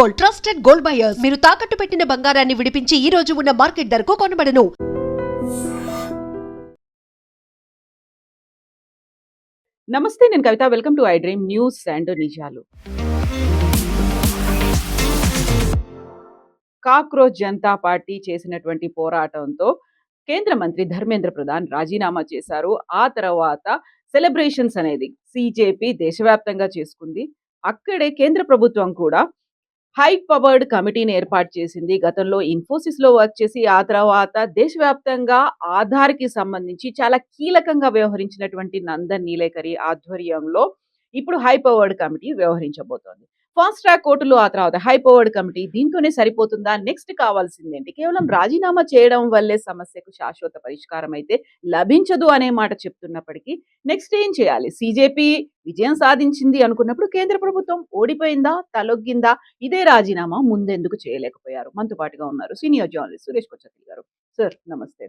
Gold, trusted gold buyers. మీరు తాకట్టు పెట్టిన బంగారాన్ని విడిపించి ఈ రోజు ఉన్న మార్కెట్ ధరకు కొనబడను. నమస్తే, నేను Kavitha. Welcome to I dream news and నిజాలు. కాక్రోచ్ జనతా పార్టీ చేసినటువంటి పోరాటంతో కేంద్ర మంత్రి ధర్మేంద్ర ప్రధాన్ రాజీనామా చేశారు. ఆ తర్వాత సెలబ్రేషన్స్ అనేది సిజేపీ దేశవ్యాప్తంగా చేసుకుంది. అక్కడే కేంద్ర ప్రభుత్వం కూడా హై పవర్డ్ కమిటీని ఏర్పాటు చేసింది. గతంలో ఇన్ఫోసిస్ లో వర్క్ చేసి ఆ తర్వాత దేశవ్యాప్తంగా ఆధార్కి సంబంధించి చాలా కీలకంగా వ్యవహరించినటువంటి నందన్ నీలేకరి ఆధ్వర్యంలో ఇప్పుడు హై పవర్డ్ కమిటీ వ్యవహరించబోతోంది. ఫాస్ట్ ట్రాక్ కోర్టులు, ఆ తర్వాత హై పవర్డ్ కమిటీ, దీంతోనే సరిపోతుందా? నెక్స్ట్ కావాల్సిందేంటి? కేవలం రాజీనామా చేయడం వల్లే సమస్యకు శాశ్వత పరిష్కారం అయితే లభించదు అనే మాట చెప్తున్నప్పటికీ నెక్స్ట్ ఏం చేయాలి? సిజేపీ విజయం సాధించింది అనుకున్నప్పుడు కేంద్ర ప్రభుత్వం ఓడిపోయిందా, తలొగ్గిందా? ఇదే రాజీనామా ముందెందుకు చేయలేకపోయారు? మనతో పాటుగా ఉన్నారు సీనియర్ జర్నలిస్ట్ సురేష్ కొచ్చతిల్ గారు. సార్ నమస్తే.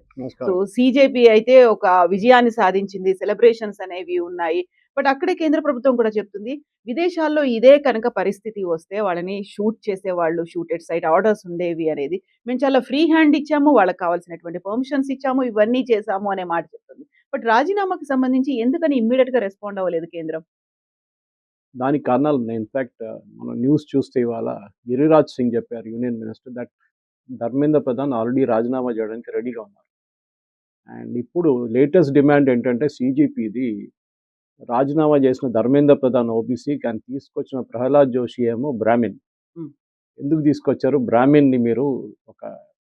సో సిజేపీ అయితే ఒక విజయాన్ని సాధించింది, సెలబ్రేషన్స్ అనేవి ఉన్నాయి. బట్ అక్కడే కేంద్ర ప్రభుత్వం కూడా చెప్తుంది, విదేశాల్లో ఇదే కనుక పరిస్థితి వస్తే వాళ్ళని షూట్ చేసేవాళ్ళు, షూటెడ్ సైట్ ఆర్డర్స్ ఉండేవి అనేది. మేము చాలా ఫ్రీ హ్యాండ్ ఇచ్చాము, వాళ్ళకి కావాల్సినటువంటి పర్మిషన్స్ ఇచ్చాము, ఇవన్నీ చేశాము అనే మాట చెప్తుంది. బట్ రాజీనామాకి సంబంధించి ఎందుకని ఇమ్మీడియట్ గా రెస్పాండ్ అవ్వలేదు కేంద్రం? దానికి కారణాలు ఉన్నాయి. ఇన్ఫ్యాక్ట్ మనం న్యూస్ చూస్తే ఇవాళ గిరిరాజ్ సింగ్ చెప్పారు, union minister, that Dharmendra Pradhan already రాజీనామా చేయడానికి రెడీగా ఉన్నారు. అండ్ ఇప్పుడు లేటెస్ట్ డిమాండ్ ఏంటంటే సిజేపీది రాజీనామా చేసిన ధర్మేంద్ర ప్రధాన్ ఓబీసీ, కానీ తీసుకొచ్చిన ప్రహ్లాద్ జోషి ఏమో బ్రాహ్మిన్. ఎందుకు తీసుకొచ్చారు బ్రాహ్మిన్ని? మీరు ఒక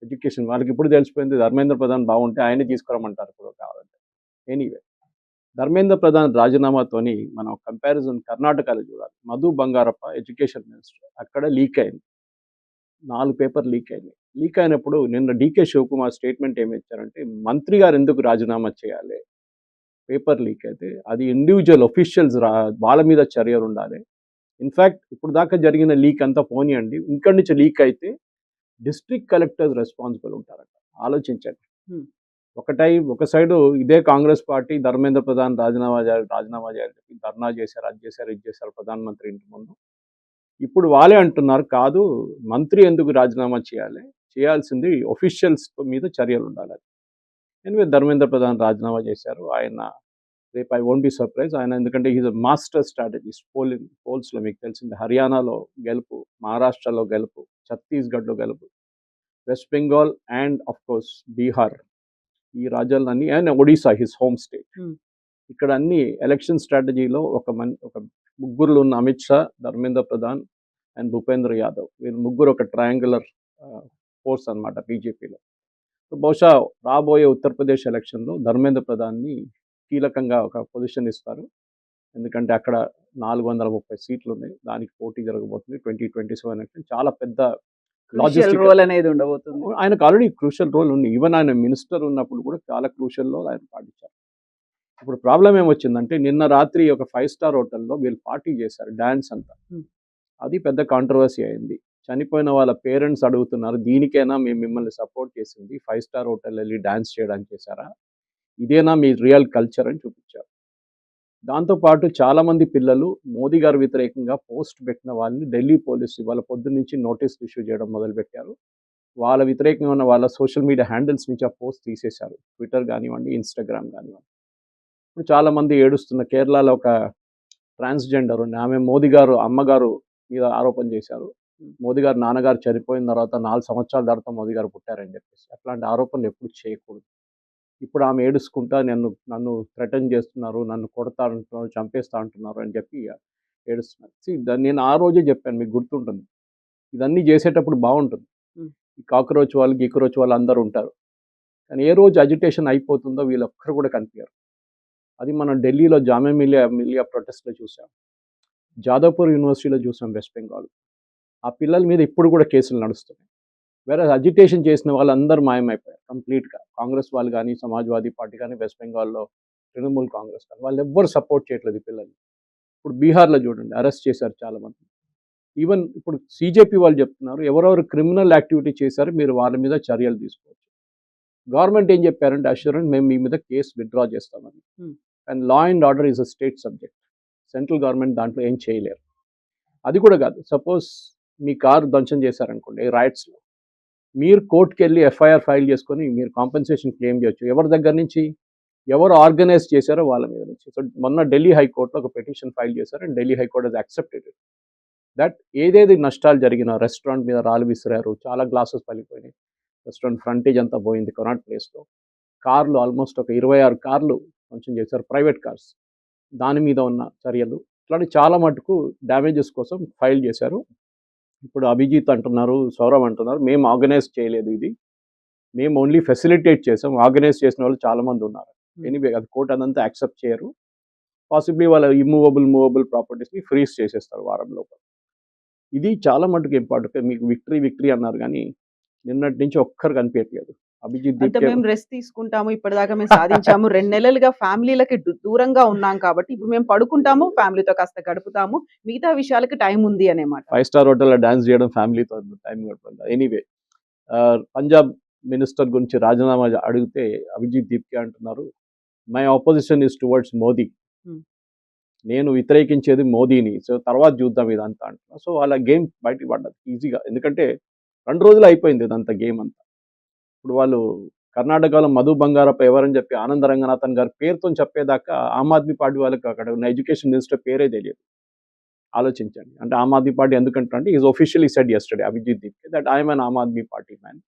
ఎడ్యుకేషన్ వాళ్ళకి ఇప్పుడు తెలిసిపోయింది, ధర్మేంద్ర ప్రధాన్ బాగుంటే ఆయనే తీసుకురమ్మంటారు ఇప్పుడు కావాలంటే. ఎనీవే, ధర్మేంద్ర ప్రధాన్ రాజీనామాతోని మనం కంపారిజన్ కర్ణాటకలో చూడాలి. మధు బంగారప్ప ఎడ్యుకేషన్ మినిస్టర్, అక్కడ లీక్ అయింది, 4 పేపర్ లీక్ అయింది. లీక్ అయినప్పుడు నిన్న డీకే శివకుమార్ స్టేట్మెంట్ ఏమి ఇచ్చారంటే, మంత్రి గారు ఎందుకు రాజీనామా చేయాలి? పేపర్ లీక్ అయితే అది ఇండివిజువల్ ఒఫీషియల్స్ వాళ్ళ మీద చర్యలు ఉండాలి. ఇన్ఫ్యాక్ట్ ఇప్పుడు దాకా జరిగిన లీక్ అంతా పోనీయండి, ఇక్కడి నుంచి లీక్ అయితే డిస్ట్రిక్ట్ కలెక్టర్స్ రెస్పాన్సిబుల్ ఉంటారంట. ఆలోచించండి. ఒక సైడు ఇదే కాంగ్రెస్ పార్టీ ధర్మేంద్ర ప్రధాన్ రాజీనామా చేయాలి చెప్పి ధర్నా చేశారు, అది చేశారు, ఇది చేశారు ప్రధానమంత్రి ఇంటి ముందు. ఇప్పుడు వాళ్ళే అంటున్నారు, కాదు మంత్రి ఎందుకు రాజీనామా చేయాల్సింది ఒఫీషియల్స్ మీద చర్యలు ఉండాలి. ఎనివే ధర్మేంద్ర ప్రధాన్ రాజీనామా చేశారు. ఆయన రేపు ఐ వోంట్ బి సర్ప్రైజ్ ఆయన, ఎందుకంటే ఈజ్ అ మాస్టర్ స్ట్రాటజిస్ట్. పోల్స్లో మీకు తెలిసింది, హర్యానాలో గెలుపు, మహారాష్ట్రలో గెలుపు, ఛత్తీస్గఢ్లో గెలుపు, West Bengal and of course Bihar, ఈ రాజ్యాలన్నీ, and Odisha his home state. ఇక్కడ అన్ని ఎలక్షన్ స్ట్రాటజీలో ఒక ముగ్గురు ఉన్న అమిత్ షా, ధర్మేంద్ర ప్రధాన్ అండ్ భూపేంద్ర యాదవ్, వీళ్ళు ముగ్గురు ఒక ట్రయాంగులర్ ఫోర్స్ అన్నమాట బీజేపీలో. సో బహుశా రాబోయే ఉత్తరప్రదేశ్ ఎలక్షన్లో ధర్మేంద్ర ప్రధాన్ని కీలకంగా ఒక పొజిషన్ ఇస్తారు. ఎందుకంటే అక్కడ 430 సీట్లు ఉన్నాయి, దానికి పోటీ జరగబోతుంది. 2027 ఎలక్షన్ చాలా పెద్ద లాజిస్టిక్ రోల్ అనేది ఉండబోతుంది. ఆయనకు ఆల్రెడీ క్రూషియల్ రోల్ ఉంది. ఈవెన్ ఆయన మినిస్టర్ ఉన్నప్పుడు కూడా చాలా క్రూషియల్ రోల్ ఆయన పాటించారు. ఇప్పుడు ప్రాబ్లం ఏమొచ్చిందంటే, నిన్న రాత్రి ఒక 5 స్టార్ హోటల్లో వీళ్ళు పార్టీ చేశారు, డ్యాన్స్ అంతా. అది పెద్ద కాంట్రవర్సీ అయింది. చనిపోయిన వాళ్ళ పేరెంట్స్ అడుగుతున్నారు, దీనికైనా మేము మిమ్మల్ని సపోర్ట్ చేసింది? 5 స్టార్ హోటల్ వెళ్ళి డ్యాన్స్ చేయడానికి చేశారా? ఇదేనా మీ రియల్ కల్చర్ అని చూపించారు. దాంతోపాటు చాలామంది పిల్లలు మోదీ గారు వ్యతిరేకంగా పోస్ట్ పెట్టిన వాళ్ళని ఢిల్లీ పోలీసు ఇవాళ పొద్దున్నుంచి నోటీసులు ఇష్యూ చేయడం మొదలుపెట్టారు. వాళ్ళ వ్యతిరేకంగా ఉన్న వాళ్ళ సోషల్ మీడియా హ్యాండిల్స్ నుంచి ఆ పోస్ట్ తీసేశారు, ట్విట్టర్ కానివ్వండి, ఇన్స్టాగ్రామ్ కానివ్వండి. ఇప్పుడు చాలామంది ఏడుస్తున్న, కేరళలో ఒక ట్రాన్స్జెండర్ ఉంది, ఆమె మోదీ గారు అమ్మగారు మీద ఆరోపణ చేశారు. మోదీ గారు నాన్నగారు చనిపోయిన తర్వాత 4 సంవత్సరాల తర్వాత మోదీ గారు పుట్టారని చెప్పేసి. అట్లాంటి ఆరోపణలు ఎప్పుడు చేయకూడదు. ఇప్పుడు ఆమె ఏడుచుకుంటా నన్ను థ్రెటన్ చేస్తున్నారు, నన్ను కొడతా అంటున్నారు, చంపేస్తా అంటున్నారు అని చెప్పి ఏడుస్తున్నారు. నేను ఆ రోజే చెప్పాను, మీకు గుర్తుంటుంది, ఇదన్నీ చేసేటప్పుడు బాగుంటుంది, ఈ కాక్రోచ్ వాళ్ళు గిక్రోచ్ వాళ్ళు అందరూ ఉంటారు, కానీ ఏ రోజు అజిటేషన్ అయిపోతుందో వీళ్ళొక్కరు కూడా కనిపించారు. అది మనం ఢిల్లీలో జామియా మిలియా ప్రొటెస్ట్లో చూసాం, జాదవ్పూర్ యూనివర్సిటీలో చూసాం, వెస్ట్ బెంగాల్. ఆ పిల్లల మీద ఇప్పుడు కూడా కేసులు నడుస్తున్నాయి. వేరే అజిటేషన్ చేసిన వాళ్ళందరూ మాయమైపోయారు కంప్లీట్గా. కాంగ్రెస్ వాళ్ళు కానీ, సమాజ్వాదీ పార్టీ కానీ, వెస్ట్ బెంగాల్లో తృణమూల్ కాంగ్రెస్ కానీ, వాళ్ళు ఎవ్వరు సపోర్ట్ చేయట్లేదు ఈ పిల్లల్ని. ఇప్పుడు బీహార్లో చూడండి, అరెస్ట్ చేశారు చాలామంది. ఈవెన్ ఇప్పుడు సిజేపీ వాళ్ళు చెప్తున్నారు, ఎవరెవరు క్రిమినల్ యాక్టివిటీ చేశారు మీరు వాళ్ళ మీద చర్యలు తీసుకోవచ్చు. గవర్నమెంట్ ఏం చెప్పారంటే, అష్యూరెన్స్ మేము మీ మీద కేసు విత్డ్రా చేస్తామని. And law and order is a state subject, central government దాంట్లో ఏం చేయలేరు. అది కూడా కాదు, సపోజ్ మీ కారు ధ్వంసం చేశారనుకోండి రైట్స్లో, మీరు కోర్టుకెళ్ళి ఎఫ్ఐఆర్ ఫైల్ చేసుకొని మీరు కాంపెన్సేషన్ క్లెయిమ్ చేయొచ్చు. ఎవరి దగ్గర నుంచి? ఎవరు ఆర్గనైజ్ చేశారో వాళ్ళ మీద నుంచి. సో మొన్న ఢిల్లీ హైకోర్టులో ఒక పిటిషన్ ఫైల్ చేశారు and Delhi high court has accepted it. That ఏదేది నష్టాలు జరిగిన రెస్టారెంట్ మీద రాళ్ళు విసిరారు, చాలా గ్లాసెస్ పలిపోయినాయి, రెస్టారెంట్ ఫ్రంటేజ్ అంతా పోయింది కొనాట్ ప్లేస్లో, కార్లు ఆల్మోస్ట్ ఒక 26 కార్లు కొంచెం చేశారు, ప్రైవేట్ కార్స్, దాని మీద ఉన్న చర్యలు, ఇట్లాంటి చాలా మటుకు డ్యామేజెస్ కోసం ఫైల్ చేశారు. ఇప్పుడు అభిజిత్ అంటున్నారు, సౌరవ్ అంటున్నారు, మేము ఆర్గనైజ్ చేయలేదు ఇది, మేము ఓన్లీ ఫెసిలిటేట్ చేసాం, ఆర్గనైజ్ చేసిన వాళ్ళు చాలామంది ఉన్నారు. ఎనీవే అది కోర్టు అదంతా యాక్సెప్ట్ చేయరు. పాసిబ్లీ వాళ్ళ మూవబుల్ ప్రాపర్టీస్ని ఫ్రీజ్ చేసేస్తారు వారం లోపల. ఇది చాలా మటుకు ఇంపార్టెంట్. మీకు విక్టరీ అన్నారు కానీ నిన్నటి నుంచి ఒక్కరు కనిపించట్లేదు. అభిజిత్ అంటే దీప్కే మేము రెస్ట్ తీసుకుంటాము, ఇప్పటిదాకా మేము సాధించాము, 2 నెలలుగా ఫ్యామిలీలకి దూరంగా ఉన్నాం కాబట్టి ఇప్పుడు మేము పడుకుంటాము, ఫ్యామిలీతో కాస్త గడుపుతాము, మిగతా విషయాలకి టైం ఉంది అనే మాట. 5 స్టార్ హోటల్లో డాన్స్ చేయడం ఫ్యామిలీతో టైం గడపడం. ఎనీవే పంజాబ్ మినిస్టర్ గురించి రాజీనామా అడిగితే అభిజిత్ దీప్కే అంటున్నారు, my opposition is towards Modi, నేను వ్యతిరేకించేది మోదీని, సో తర్వాత చూద్దాం ఇదంతా అంటున్నా. సో వాళ్ళ గేమ్ బయటికి పడ్డది ఈజీగా, ఎందుకంటే 2 రోజులు అయిపోయింది ఇదంతా గేమ్ అంతా. ఇప్పుడు వాళ్ళు కర్ణాటకలో మధు బంగారప్ప ఎవరని చెప్పి ఆనంద రంగనాథన్ గారి పేరుతో చెప్పేదాకా ఆమ్ ఆద్మీ పార్టీ వాళ్ళకి అక్కడ ఉన్న ఎడ్యుకేషన్ మినిస్టర్ పేరే తెలియదు. ఆలోచించండి. అంటే ఆమ్ ఆద్మీ పార్టీ ఎందుకంటే is officially said yesterday Abhijit Dipke that I'm an Aam Aadmi party man,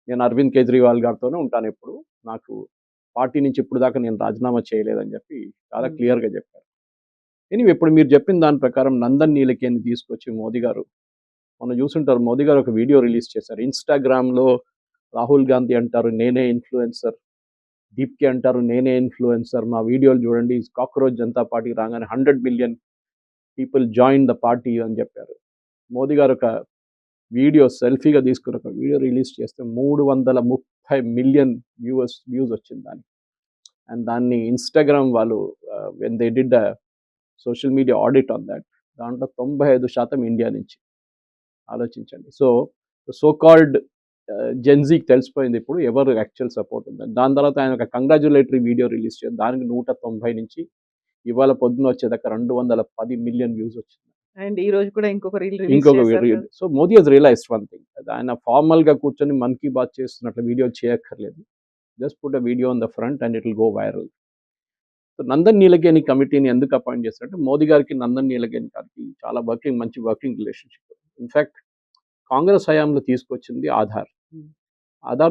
నేను అరవింద్ కేజ్రీవాల్ గారితోనే ఉంటాను ఎప్పుడు, నాకు పార్టీ నుంచి ఇప్పుడు దాకా నేను రాజీనామా చేయలేదని చెప్పి చాలా క్లియర్గా చెప్పారు. ఎనీవే ఇప్పుడు మీరు చెప్పిన దాని ప్రకారం నందన్ నీలకేని తీసుకొచ్చి మోదీ గారు, మనం చూసుంటారు, మోదీ గారు ఒక వీడియో రిలీజ్ చేశారు ఇన్స్టాగ్రామ్లో. రాహుల్ గాంధీ అంటారు నేనే ఇన్ఫ్లుయెన్సర్, దీప్కే అంటారు నేనే ఇన్ఫ్లుయెన్సర్, మా వీడియోలు చూడండి, కాక్రోచ్ జనతా పార్టీ రాగానే 100 million people join the party అని చెప్పారు. మోదీ గారు ఒక వీడియో సెల్ఫీగా తీసుకుని ఒక వీడియో రిలీజ్ చేస్తే 330 మిలియన్ వ్యూస్ వచ్చింది దానికి. అండ్ దాన్ని ఇన్స్టాగ్రామ్ వాళ్ళు when they did the social media audit on that, దాంట్లో 95% ఇండియా నుంచి. ఆలోచించండి. సో కాల్డ్ జెన్జీకి తెలిసిపోయింది ఇప్పుడు ఎవరు యాక్చువల్ సపోర్ట్ ఉందని. దాని తర్వాత ఆయన ఒక కంగ్రాచులేటరీ వీడియో రిలీజ్ చేశారు, దానికి 190 నుంచి ఇవాళ పొద్దున వచ్చేదాకా 210 మిలియన్ వ్యూస్ వచ్చింది. అండ్ ఈ రోజు కూడా ఇంకొక reel. So Modi he's realised one thing, ఆయన ఫార్మల్గా కూర్చొని మన్ కీ బాత్ చేస్తున్నట్లు వీడియో చేయక్కర్లేదు, just put a video on the front and it will go viral. So Nandan Nilekani కమిటీని ఎందుకు అపాయింట్ చేస్తారంటే మోదీ గారికి నందన్ నీలకేని గారికి చాలా మంచి వర్కింగ్ రిలేషన్షిప్. ఇన్ఫ్యాక్ట్ కాంగ్రెస్ హయాంలో తీసుకొచ్చింది ఆధార్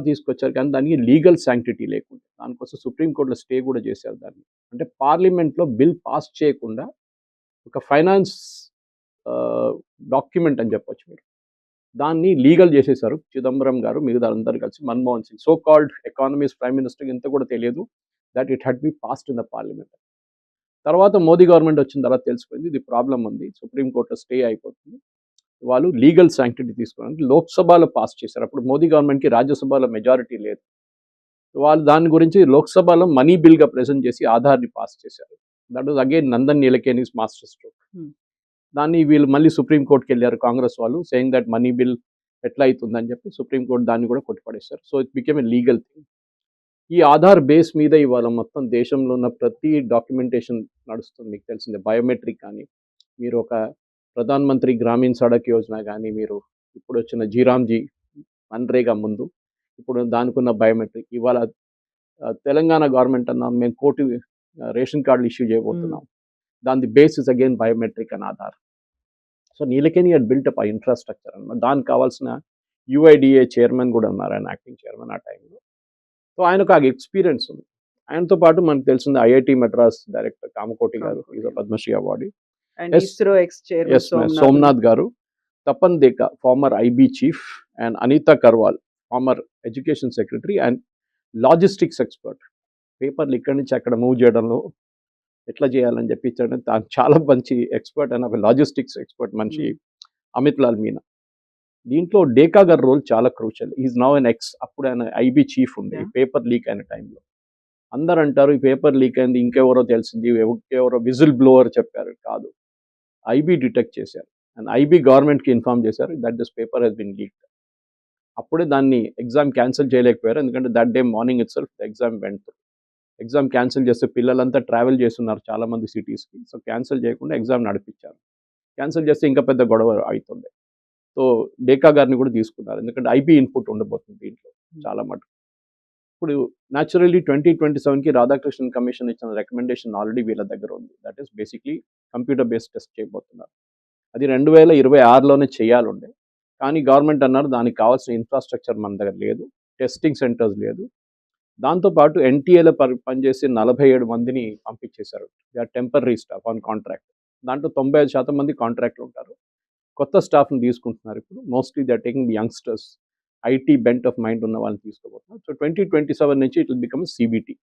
తీసుకొచ్చారు, కానీ దానికి లీగల్ శాంక్టిటీ లేకుండా, దానికోసం సుప్రీంకోర్టులో స్టే కూడా చేశారు దాన్ని. అంటే పార్లమెంట్లో బిల్ పాస్ చేయకుండా ఒక ఫైనాన్స్ డాక్యుమెంట్ అని చెప్పొచ్చు మీరు, దాన్ని లీగల్ చేసేసారు చిదంబరం గారు, మిగతా అందరు కలిసి. Manmohan Singh so called economies prime minister ఇంత కూడా తెలియదు that it had be passed in the parliament. తర్వాత మోదీ గవర్నమెంట్ వచ్చిన తర్వాత తెలిసిపోయింది ఇది ప్రాబ్లం ఉంది, సుప్రీంకోర్టులో స్టే అయిపోతుంది, వాళ్ళు లీగల్ శాంక్టిటీ తీసుకోవడానికి లోక్సభలో పాస్ చేశారు. అప్పుడు మోదీ గవర్నమెంట్కి రాజ్యసభలో మెజారిటీ లేదు, వాళ్ళు దాని గురించి లోక్సభలో మనీ బిల్గా ప్రెజెంట్ చేసి ఆధార్ని పాస్ చేశారు. That was again Nandan Nilekani's master stroke. దాన్ని వీళ్ళు మళ్ళీ సుప్రీంకోర్టుకి వెళ్ళారు కాంగ్రెస్ వాళ్ళు, సేయింగ్ దట్ మనీ బిల్ ఎట్లా అవుతుందని చెప్పి సుప్రీంకోర్టు దాన్ని కూడా కొట్టిపడేశారు. So it became a legal thing. ఈ ఆధార్ బేస్ మీద ఇవాళ మొత్తం దేశంలో ఉన్న ప్రతి డాక్యుమెంటేషన్ నడుస్తుంది. మీకు తెలిసిందే బయోమెట్రిక్ కానీ, మీరు ఒక ప్రధాన్ మంత్రి గ్రామీణ సడక్ యోజన కానీ, మీరు ఇప్పుడు వచ్చిన జీరామ్జీ మన్రేగా ముందు ఇప్పుడు దానికి ఉన్న బయోమెట్రిక్, ఇవాళ తెలంగాణ గవర్నమెంట్ అన్నాం మేము కోటి రేషన్ కార్డులు ఇష్యూ చేయబోతున్నాం, దాని basis again biometric and Aadhaar. So Nilekani had built up ఆ ఇన్ఫ్రాస్ట్రక్చర్ అన్నమాట. దానికి కావాల్సిన యుఐడిఏ చైర్మన్ కూడా ఉన్నారు, ఆయన యాక్టింగ్ చైర్మన్ ఆ టైంలో. సో ఆయనకు ఆ ఎక్స్పీరియన్స్ ఉంది. ఆయనతో పాటు మనకు తెలిసింది ఐఐటి మెడ్రాస్ డైరెక్టర్ కామకోటి గారు, is a Padmashri award. ISRO ex chairman Somanath గారు, Tapan Deka former IB chief, and Anita Karwal former education secretary and logistics expert. పేపర్లు ఇక్కడి నుంచి అక్కడ మూవ్ చేయడంలో ఎట్లా చేయాలని చెప్పి చాలా మంచి ఎక్స్పర్ట్ అండ్ ఒక లాజిస్టిక్స్ ఎక్స్పర్ట్ మనిషి అమిత్ లాల్ మీనా. దీంట్లో డేకా గారి రోల్ చాలా crucial. Is now an ex, అప్పుడు ఆయన ఐబీ చీఫ్ ఉంది పేపర్ లీక్ అయిన టైంలో. అందరు అంటారు ఈ పేపర్ లీక్ అయింది ఇంకెవరో తెలిసింది, ఎవరో విజిల్ బ్లోవర్ చెప్పారు, కాదు, ఐబీ డిటెక్ట్ చేశారు అండ్ ఐబీ గవర్నమెంట్కి ఇన్ఫార్మ్ చేశారు that this paper has been leaked. అప్పుడే దాన్ని ఎగ్జామ్ క్యాన్సిల్ చేయలేకపోయారు, ఎందుకంటే that day morning itself the exam went through. Exam cancel చేస్తే పిల్లలంతా ట్రావెల్ చేస్తున్నారు చాలామంది సిటీస్కి, సో క్యాన్సిల్ చేయకుండా ఎగ్జామ్ నడిపించారు. క్యాన్సిల్ చేస్తే ఇంకా పెద్ద గొడవ అవుతుండే. సో డేకా గారిని కూడా తీసుకున్నారు, ఎందుకంటే ఐబీ ఇన్పుట్ ఉండబోతుంది దీంట్లో చాలా మటుకు. ఇప్పుడు న్యాచురల్లీ 2027కి రాధాకృష్ణన్ కమిషన్ ఇచ్చిన రికమెండేషన్ ఆల్రెడీ వీళ్ళ దగ్గర ఉంది. That is basically computer based test చేయబోతున్నారు. అది 2026లోనే చేయాలండే, కానీ గవర్నమెంట్ అన్నారు దానికి కావాల్సిన ఇన్ఫ్రాస్ట్రక్చర్ మన దగ్గర లేదు, టెస్టింగ్ సెంటర్స్ లేదు. దాంతోపాటు ఎన్టీఏలో పనిచేసి 47 మందిని పంపించేశారు. They are temporary staff on contract. దాంట్లో 95% మంది కాంట్రాక్ట్లు ఉంటారు. కొత్త స్టాఫ్ని తీసుకుంటున్నారు ఇప్పుడు. Mostly they are taking the youngsters, IT bent of mind ఉన్న వాళ్ళని తీసుకోబోతున్నారు. సో 2027 నుంచి ఇట్ విల్ బికమ్ సిబిటి.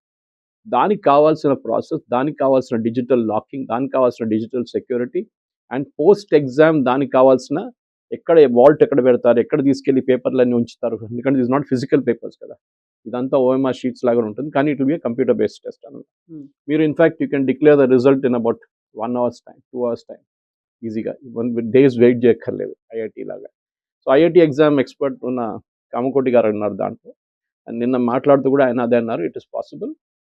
దానికి కావాల్సిన ప్రాసెస్, దానికి కావాల్సిన డిజిటల్ లాకింగ్, దానికి కావాల్సిన digital security and post exam దానికి కావాల్సిన ఎక్కడ వాల్ట్ ఎక్కడ పెడతారు, ఎక్కడ తీసుకెళ్లి పేపర్లన్నీ ఉంచుతారు, ఎందుకంటే ఇస్ నాట్ ఫిజికల్ పేపర్స్ కదా, ఇదంతా ఓఎంఆర్ షీట్స్ లాగా ఉంటుంది, కానీ it will B computer based test అనమాట. మీరు in fact you can declare the result in about 1 hour's time, 2 hours time ఈజీగా, 1 days వెయిట్ చేయక్కర్లేదు ఐఐటి లాగా. సో ఐఐటి ఎగ్జామ్ ఎక్స్పర్ట్ ఉన్న కామకోటి గారు అన్నారు దాంట్లో, అండ్ నిన్న మాట్లాడుతూ కూడా ఆయన అదే అన్నారు, ఇట్ ఇస్ పాసిబుల్,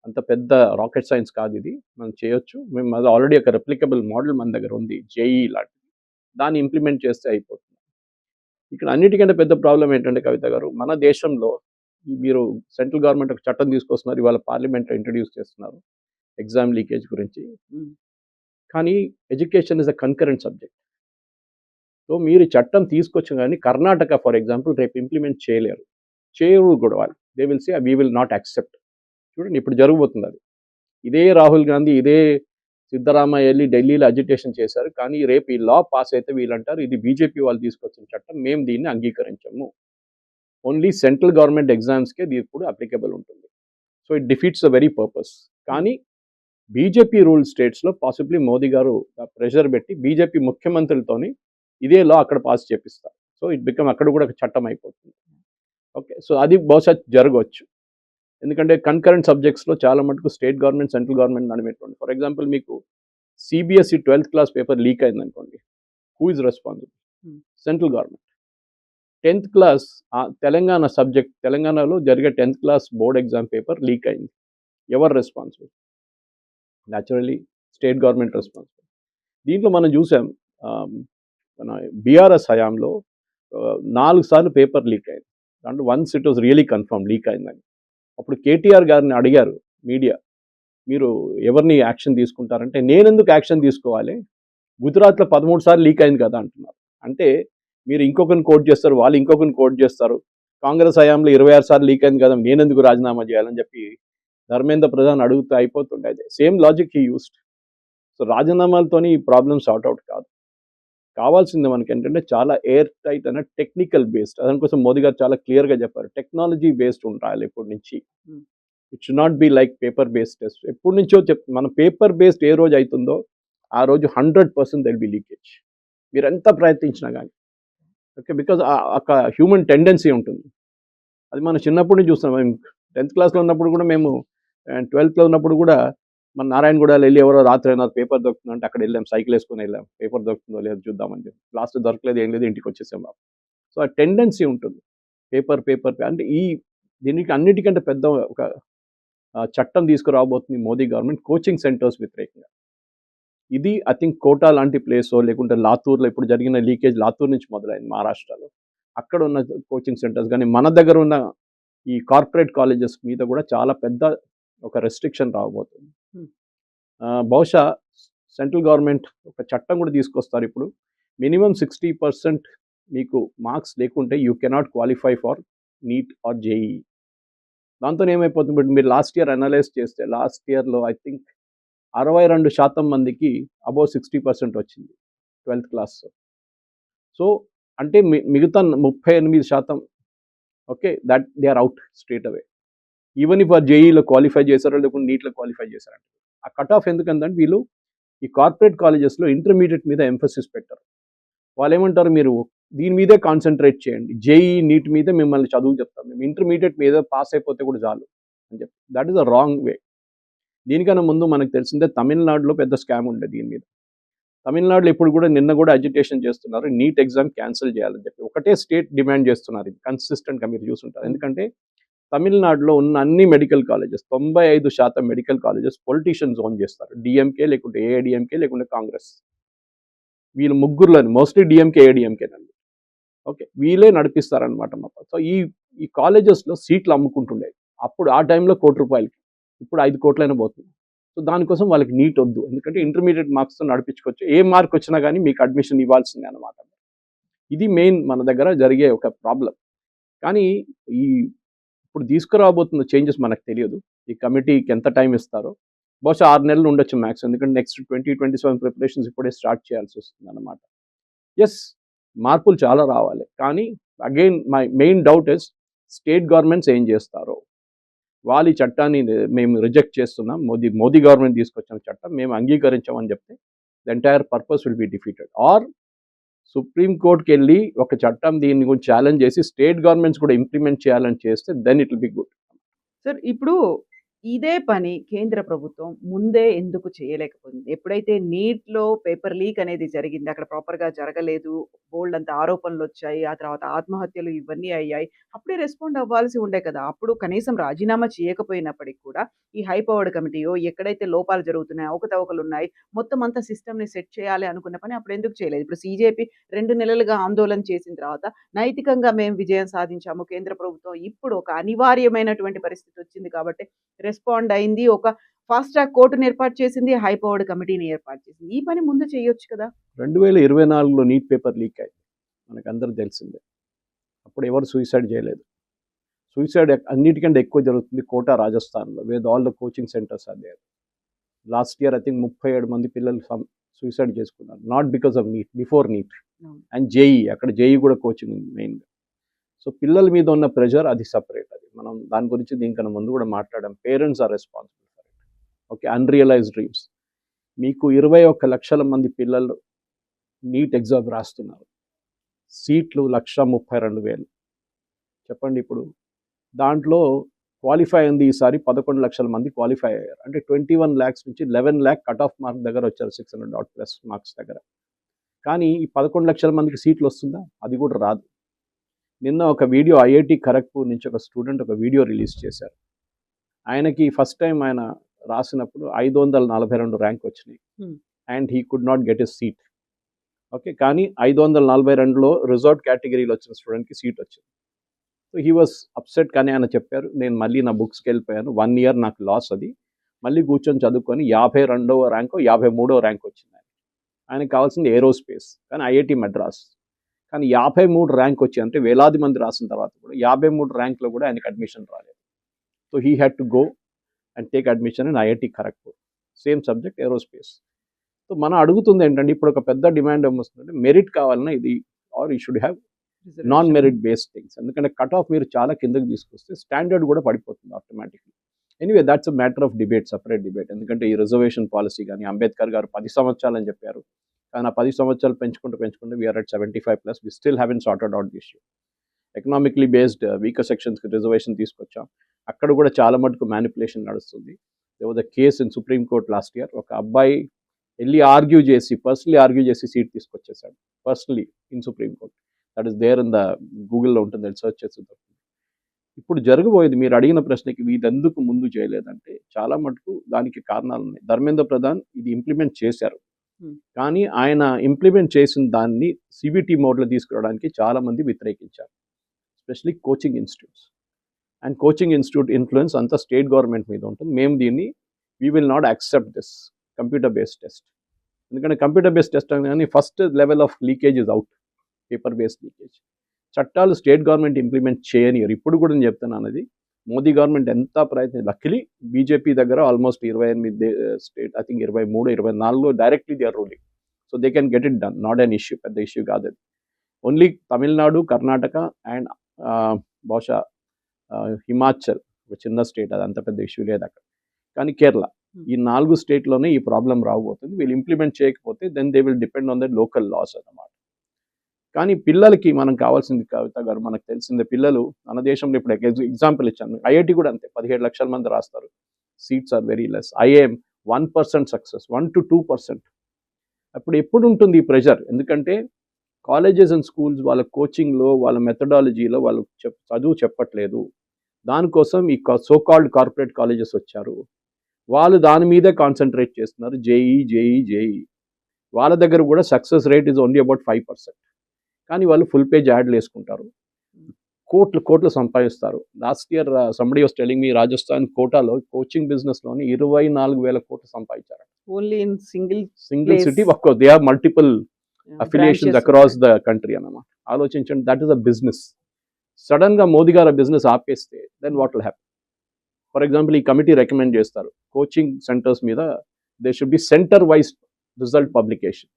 అంత పెద్ద రాకెట్ సైన్స్ కాదు ఇది, మనం చేయొచ్చు, మేము అది ఆల్రెడీ ఒక రెప్లికబుల్ మోడల్ మన దగ్గర ఉంది జేఈ లాంటిది, దాన్ని ఇంప్లిమెంట్ చేస్తే అయిపోతుంది. ఇక్కడ అన్నిటికంటే పెద్ద ప్రాబ్లం ఏంటంటే కవిత గారు, మన దేశంలో మీరు సెంట్రల్ గవర్నమెంట్ ఒక చట్టం తీసుకొస్తున్నారు, ఇవాళ పార్లమెంట్లో ఇంట్రడ్యూస్ చేస్తున్నారు ఎగ్జామ్ లీకేజ్ గురించి, కానీ education is a concurrent subject. So మీరు చట్టం తీసుకొచ్చు కానీ కర్ణాటక ఫర్ ఎగ్జాంపుల్ రేపు ఇంప్లిమెంట్ చేయరు కూడా వాళ్ళు, they will say we will not accept. చూడండి ఇప్పుడు జరగబోతుంది అది. ఇదే రాహుల్ గాంధీ, ఇదే సిద్ధరామయ్య వెళ్ళి ఢిల్లీలో అజిటేషన్ చేశారు, కానీ రేపు ఈ లా పాస్ అయితే వీళ్ళంటారు ఇది బీజేపీ వాళ్ళు తీసుకొచ్చిన చట్టం, మేము దీన్ని అంగీకరించము, ఓన్లీ సెంట్రల్ గవర్నమెంట్ ఎగ్జామ్స్కే ఇది ఇప్పుడు అప్లికబుల్ ఉంటుంది. So it defeats the very purpose. కానీ బీజేపీ రూల్ స్టేట్స్లో పాసిబ్లీ మోదీ గారు ప్రెషర్ పెట్టి బీజేపీ ముఖ్యమంత్రులతోని ఇదే లా అక్కడ పాస్ చేపిస్తారు. సో ఇట్ బికమ్ అక్కడ కూడా ఒక చట్టం అయిపోతుంది. ఓకే, సో అది బహుశా జరగవచ్చు, ఎందుకంటే కన్కరెంట్ సబ్జెక్ట్స్లో చాలా మటుకు స్టేట్ గవర్నమెంట్ సెంట్రల్ గవర్నమెంట్ నడిపెట్టుకోండి. ఫర్ ఎగ్జాంపుల్ మీకు CBSE 12th class paper leak అయింది అనుకోండి, who is responsible? Central government. 10th class Telangana subject, తెలంగాణలో జరిగే 10th class board exam paper leak అయింది, ఎవరు responsible? Naturally state government responsible. దీంట్లో మనం చూసాం మన బీఆర్ఎస్ హయాంలో 4 సార్లు పేపర్ లీక్ అయింది, దాంట్లో once it was really confirm leak అయిందని. అప్పుడు కేటీఆర్ గారిని అడిగారు మీడియా, మీరు ఎవరిని యాక్షన్ తీసుకుంటారంటే, నేనెందుకు యాక్షన్ తీసుకోవాలి, గుజరాత్లో 13 సార్లు లీక్ అయింది కదా అంటున్నారు. అంటే మీరు ఇంకొకరిని కోట్ చేస్తారు, వాళ్ళు ఇంకొకరిని కోట్ చేస్తారు, కాంగ్రెస్ హయాంలో 26 సార్లు లీక్ అయింది కదా, నేనెందుకు రాజీనామా చేయాలని చెప్పి ధర్మేంద్ర ప్రధాన్ అడుగుతూ అయిపోతుండే. Same logic he used. So రాజీనామాలతోని ఈ ప్రాబ్లమ్ సార్ట్ అవుట్ కాదు, కావాల్సింది మనకి ఏంటంటే చాలా ఎయిర్ టైట్ అనే టెక్నికల్ బేస్డ్, దానికోసం మోదీ గారు చాలా క్లియర్గా చెప్పారు, టెక్నాలజీ బేస్డ్ ఉండాలి ఇప్పటి నుంచి, it should not be like paper based test. ఎప్పటి నుంచో మన పేపర్ బేస్డ్ ఏ రోజు అవుతుందో ఆ రోజు 100% దెల్ బి లీకేజ్, మీరు ఎంత ప్రయత్నించినా కానీ. ఓకే, బికాజ్ ఒక హ్యూమన్ టెండెన్సీ ఉంటుంది, అది మనం చిన్నప్పటి నుంచి చూస్తున్నాం. మేము 10th క్లాస్లో ఉన్నప్పుడు కూడా, మేము 12thలో ఉన్నప్పుడు కూడా మన నారాయణగూడలో వెళ్ళి ఎవరో రాత్రి అయినారు పేపర్ దొరుకుతుందంటే అక్కడ వెళ్ళాం, సైకిల్ వేసుకొని వెళ్ళాం, పేపర్ దొరుకుతుందో లేదో చూద్దామని చెప్పి, లాస్ట్ దొరకలేదు, ఏం లేదు, ఇంటికి వచ్చేసాం బాబు. సో ఆ టెండెన్సీ ఉంటుంది పేపర్ అంటే దీనికి అన్నిటికంటే పెద్ద ఒక చట్టం తీసుకురాబోతుంది మోదీ గవర్నమెంట్, కోచింగ్ సెంటర్స్ వ్యతిరేకంగా. ఇది ఐ థింక్ కోటా లాంటి ప్లేసో లేకుంటే లాతూర్లో ఇప్పుడు జరిగిన లీకేజ్ లాతూర్ నుంచి మొదలైంది మహారాష్ట్రలో, అక్కడ ఉన్న కోచింగ్ సెంటర్స్ కానీ మన దగ్గర ఉన్న ఈ కార్పొరేట్ కాలేజెస్ మీద కూడా చాలా పెద్ద ఒక రెస్ట్రిక్షన్ రాబోతుంది. బహుశా సెంట్రల్ గవర్నమెంట్ ఒక చట్టం కూడా తీసుకొస్తారు ఇప్పుడు, మినిమం 60% మీకు మార్క్స్ లేకుంటే you cannot qualify for NEET are JEE. దాంతో ఏమైపోతుంది, బట్ మీరు లాస్ట్ ఇయర్ అనలైజ్ చేస్తే లాస్ట్ ఇయర్లో ఐ థింక్ 62% మందికి అబౌవ్ 60% వచ్చింది 12th క్లాస్. సో అంటే మిగతా 38%, okay, that they are out straight away, even if ఆ జేఈలో క్వాలిఫై చేశారో లేకుంటే నీట్లో క్వాలిఫై చేశారంటే. ఆ కట్ ఆఫ్ ఎందుకంటే వీళ్ళు ఈ కార్పొరేట్ కాలేజెస్లో ఇంటర్మీడియట్ మీద ఎంఫసిస్ పెట్టారు. వాళ్ళు ఏమంటారు, మీరు దీని మీదే కాన్సన్ట్రేట్ చేయండి, జేఈ నీట్ మీద మిమ్మల్ని చదువు చెప్తాం, మేము ఇంటర్మీడియట్ మీద పాస్ అయిపోతే కూడా చాలు అని చెప్పి. That is a wrong way. దీనికన్నా ముందు మనకు తెలిసిందే తమిళనాడులో పెద్ద స్కామ్ ఉండే దీని మీద. తమిళనాడులో ఇప్పుడు కూడా నిన్న కూడా అజిటేషన్ చేస్తున్నారు, నీట్ ఎగ్జామ్ క్యాన్సిల్ చేయాలని చెప్పి. ఒకటే స్టేట్ డిమాండ్ చేస్తున్నారు, ఇది కన్సిస్టెంట్గా మీరు చూసుంటారు. ఎందుకంటే తమిళనాడులో ఉన్న అన్ని medical colleges 95% medical colleges politicians own చేస్తారు, డిఎంకే లేకుంటే ఏఐడిఎంకే లేకుంటే కాంగ్రెస్. వీళ్ళు ముగ్గురులోని మోస్ట్లీ డిఎంకే ఏఐడిఎంకేనండి. ఓకే, వీళ్ళే నడిపిస్తారనమాట మొత్తం. సో ఈ కాలేజెస్లో సీట్లు అమ్ముకుంటుండేవి అప్పుడు ఆ టైంలో ₹1,00,00,000, ఇప్పుడు 5 కోట్లైనా పోతుంది. సో దానికోసం వాళ్ళకి నీట్ వద్దు, ఎందుకంటే ఇంటర్మీడియట్ మార్క్స్తో నడిపించుకోవచ్చు, ఏ మార్క్ వచ్చినా కానీ మీకు అడ్మిషన్ ఇవ్వాల్సిందే అనమాట. ఇది మెయిన్ మన దగ్గర జరిగే ఒక ప్రాబ్లం. కానీ ఈ ఇప్పుడు తీసుకురాబోతున్న చేంజెస్ మనకు తెలియదు, ఈ కమిటీకి ఎంత టైం ఇస్తారో. బహుశా 6 నెలలు ఉండొచ్చు మ్యాక్స్, ఎందుకంటే నెక్స్ట్ 2027 ప్రిపరేషన్స్ ఇప్పుడే స్టార్ట్ చేయాల్సి వస్తుంది అనమాట. ఎస్, మార్పులు చాలా రావాలి, కానీ again my main doubt is state governments ఏం చేస్తారో. వాళ్ళు ఈ చట్టాన్ని మేము రిజెక్ట్ చేస్తున్నాం, మోదీ గవర్నమెంట్ తీసుకొచ్చిన చట్టం మేము అంగీకరించామని చెప్తే the entire purpose will be defeated. Or supreme కోర్టుకి వెళ్ళి ఒక చట్టం దీన్ని గురించి ఛాలెంజ్ చేసి స్టేట్ గవర్నమెంట్స్ కూడా ఇంప్లిమెంట్ చేయాలని చేస్తే then it will be good. Sir, ఇప్పుడు ఇదే పని కేంద్ర ప్రభుత్వం ముందే ఎందుకు చేయలేకపోయింది? ఎప్పుడైతే నీట్‌లో పేపర్ లీక్ అనేది జరిగింది, అక్కడ ప్రాపర్‌గా జరగలేదు, బోలెడంత ఆరోపణలొచ్చాయి, ఆ తర్వాత ఆత్మహత్యలు ఇవన్నీ అయ్యాయి. అప్పుడే రెస్పాండ్ అవ్వాల్సి ఉండే కదా! అప్పుడు కనీసం రాజీనామా చేయకపోయినప్పటికి కూడా ఈ హై పవర్డ్ కమిటీయో, ఎక్కడైతే లోపాలు జరుగుతున్నాయో, అవకతవకలున్నాయి, మొత్తం అంతా సిస్టమ్‌ని సెట్ చేయాలి అనుకున్న పని అప్పుడు ఎందుకు చేయలేదు? ఇప్పుడు సీజేపీ 2 నెలలుగా ఆందోళన చేసిన తర్వాత నైతికంగా మేము విజయం సాధించాము, కేంద్ర ప్రభుత్వం ఇప్పుడు ఒక అనివార్యమైనటువంటి పరిస్థితి వచ్చింది కాబట్టి రెస్పాండ్ అయింది. ఒక ఫాస్ట్ ట్రాక్ కోర్టుని ఏర్పాటు చేసింది. హై పవర్డ్ కమిటీని ఏర్పాటు చేసింది. ఈ పని ముందు చేయొచ్చు కదా! 2024లో నీట్ పేపర్ లీక్ అయింది, మనకందరూ తెలిసిందే. అప్పుడు ఎవరు సూసైడ్ చేయలేదు. సూసైడ్ అన్నిటికంటే ఎక్కువ జరుగుతుంది కోటా, రాజస్థాన్లో, where all the coaching centres are there. Last year I think 37 మంది పిల్లలు సూసైడ్ చేసుకున్నారు, not because of NEET, before NEET and JEE. అక్కడ జేఈ కూడా కోచింగ్ ఉంది మెయిన్గా. సో పిల్లల మీద ఉన్న ప్రెషర్ అది సపరేట్, అది మనం దాని గురించి దీనికన్నా ముందు కూడా మాట్లాడాం. Parents are responsible for it. Okay, unrealised dreams. మీకు 21 లక్షల మంది పిల్లలు నీట్ ఎగ్జామ్ రాస్తున్నారు, సీట్లు 1,32,000. చెప్పండి, ఇప్పుడు దాంట్లో క్వాలిఫై అయింది ఈసారి 11 లక్షల మంది క్వాలిఫై అయ్యారు. అంటే 21 lakhs నుంచి 11 lakh కట్ ఆఫ్ మార్క్ దగ్గర వచ్చారు, 600 ప్లస్ మార్క్స్ దగ్గర. కానీ ఈ 11 లక్షల మందికి సీట్లు వస్తుందా? అది కూడా రాదు. నిన్న ఒక వీడియో ఐఐటి ఖరగ్పూర్ నుంచి ఒక స్టూడెంట్ ఒక వీడియో రిలీజ్ చేశారు. ఆయనకి ఫస్ట్ టైం ఆయన రాసినప్పుడు 542 ర్యాంక్ వచ్చినాయి and he could not get a seat. Okay, కానీ 542లో రిజర్వ్ కేటగిరీలో వచ్చిన స్టూడెంట్కి సీట్ వచ్చింది. So he was upset. కానీ ఆయన చెప్పారు, నేను మళ్ళీ నా బుక్స్కి వెళ్ళిపోయాను, 1 year నాకు లాస్, అది మళ్ళీ కూర్చొని చదువుకొని 52వ ర్యాంకో 53వ ర్యాంక్ వచ్చింది. ఆయనకు కావాల్సింది ఏరోస్పేస్, కానీ ఐఐటి మద్రాస్. కానీ 53 ర్యాంక్ వచ్చి, అంటే వేలాది మంది రాసిన తర్వాత కూడా 53 ర్యాంక్లో కూడా ఆయనకు అడ్మిషన్ రాలేదు. So he had to go and take admission in IIT Kharagpur, same subject aerospace. So మనం అడుగుతుంది ఏంటంటే, ఇప్పుడు ఒక పెద్ద డిమాండ్ ఏమొస్తుందంటే మెరిట్ కావాలన్నా ఇది, are you should have non merit based things. ఎందుకంటే కట్ ఆఫ్ మీరు చాలా కిందకి తీసుకొస్తే స్టాండర్డ్ కూడా పడిపోతుంది automatically. Anyway that's a matter of debate, separate debate. ఎందుకంటే ఈ రిజర్వేషన్ పాలసీ కానీ అంబేద్కర్ గారు 10 సంవత్సరాలు అని చెప్పారు, కానీ ఆ 10 సంవత్సరాలు పెంచుకుంటూ we're at 75+. We still haven't sorted out the issue. Economically based weaker సెక్షన్స్కి రిజర్వేషన్ తీసుకొచ్చాం, అక్కడ కూడా చాలా మటుకు మ్యానిపులేషన్ నడుస్తుంది. There was a case in supreme court last year. ఒక అబ్బాయి వెళ్ళి పర్సనలీ ఆర్గ్యూ చేసి సీట్ తీసుకొచ్చేసాడు, personally in supreme court. That is there in the గూగుల్లో ఉంటుంది, సెర్చ్ చేసి. ఇప్పుడు జరగబోయేది, మీరు అడిగిన ప్రశ్నకి ఇది ఎందుకు ముందు చేయలేదంటే చాలా మటుకు దానికి కారణాలు ఉన్నాయి. ధర్మేంద్ర ప్రధాన్ ఇది ఇంప్లిమెంట్ చేశారు, కానీ ఆయన ఇంప్లిమెంట్ చేసిన దాన్ని సిబిటి మోడ్లో తీసుకురావడానికి చాలామంది వ్యతిరేకించారు, especially coaching institutes. And coaching institute influence అంతా స్టేట్ గవర్నమెంట్ మీద ఉంటుంది. మేము దీన్ని we will not accept this computer based test. ఎందుకంటే కంప్యూటర్ బేస్డ్ టెస్ట్ కానీ first level of leakage is out, paper based leakage. చట్టాలు స్టేట్ గవర్నమెంట్ ఇంప్లిమెంట్ చేయనియరు. ఇప్పుడు కూడా నేను చెప్తున్నాను, అది మోదీ గవర్నమెంట్ ఎంత ప్రయత్నం, లక్కీలీ బీజేపీ దగ్గర ఆల్మోస్ట్ 28 స్టేట్, ఐ థింక్ 23, 24లో directly they are ruling. So they can get it done, not an issue, పెద్ద ఇష్యూ కాదు అది. ఓన్లీ తమిళనాడు, కర్ణాటక అండ్ బహుశా హిమాచల్, ఒక చిన్న స్టేట్, అది అంత పెద్ద ఇష్యూ లేదు అక్కడ. కానీ కేరళ, ఈ 4 స్టేట్లోనే ఈ ప్రాబ్లం రాబోతుంది. వీళ్ళు ఇంప్లిమెంట్ చేయకపోతే then they will depend on the local laws అన్నమాట. కానీ పిల్లలకి మనం కావాల్సింది, కవిత గారు, మనకు తెలిసిందే, పిల్లలు మన దేశంలో ఇప్పుడు ఎగ్జాంపుల్ ఇచ్చాను, ఐఐటి కూడా అంతే, 17 లక్షల మంది రాస్తారు, seats are very less. I am 1% success, 1 to 2%. అప్పుడు ఎప్పుడు ఉంటుంది ఈ ప్రెషర్? ఎందుకంటే కాలేజెస్ అండ్ స్కూల్స్ వాళ్ళ కోచింగ్లో, వాళ్ళ మెథడాలజీలో వాళ్ళు చదువు చెప్పట్లేదు. దానికోసం ఈ సో కాల్డ్ కార్పొరేట్ కాలేజెస్ వచ్చారు, వాళ్ళు దాని మీదే కాన్సన్ట్రేట్ చేస్తున్నారు. జేఈ వాళ్ళ దగ్గర కూడా success rate is only about 5%. కానీ వాళ్ళు ఫుల్ పేజ్ యాడ్లు వేసుకుంటారు, కోట్లు సంపాదిస్తారు. Last year somebody was telling me Rajasthan కోటాలో కోచింగ్ బిజినెస్లోని 24,000 కోట్లు సంపాదించారు. Only in single single city they have multiple affiliations across the country అన్నమాట. ఆలోచించండి, that is a business. Sudden గా మోదీ గారు బిజినెస్ ఆపేస్తే then what will happen? For example ఈ కమిటీ రికమెండ్ చేస్తారు కోచింగ్ సెంటర్స్ మీద they should be centre wise result publication.